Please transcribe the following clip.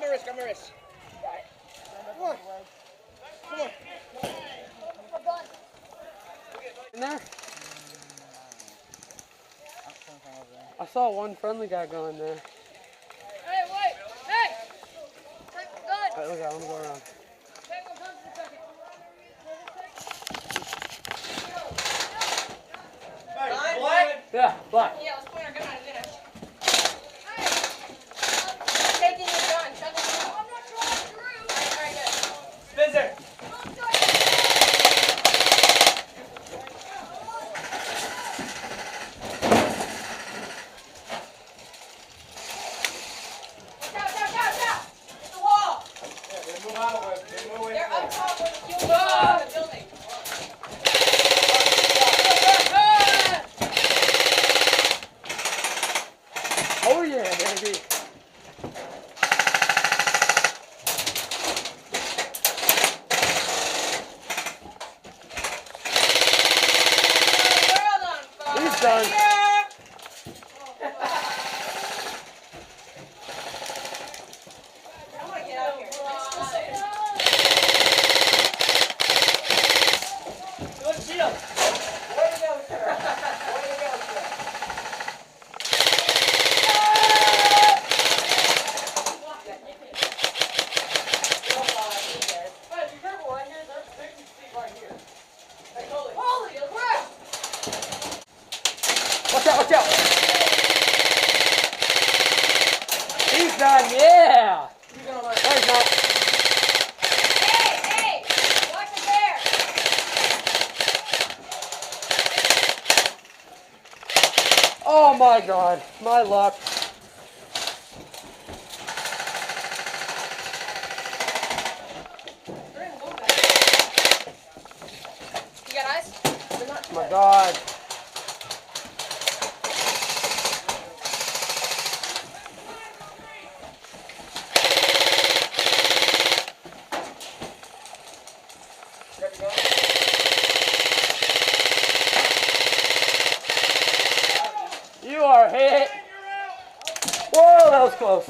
Risk, I'm a risk. Come on. In there? I saw one friendly guy go in there. Hey, wait! Hey! Good! Alright, look out, I'm gonna go around. Black? Yeah, black. Yeah, let's point our gun at it. Taking your gun. Shut the door. I'm not trying through. Alright, good. Spencer! Out! Hit the wall! They're up top where the fuel is in the building. Oh yeah, baby. World on fire. He's done. I want to get out of here. Good shield! Way to go, sir! Way to go, sir! Hey, be careful right here. There's a big seat right here. Hey, Holy crap! Watch out! He's done, yeah! He's gonna learn. No, he's not. Hey! Watch the bear! Oh my god, my luck. You got eyes? Oh my god. You are hit. Whoa, that was close.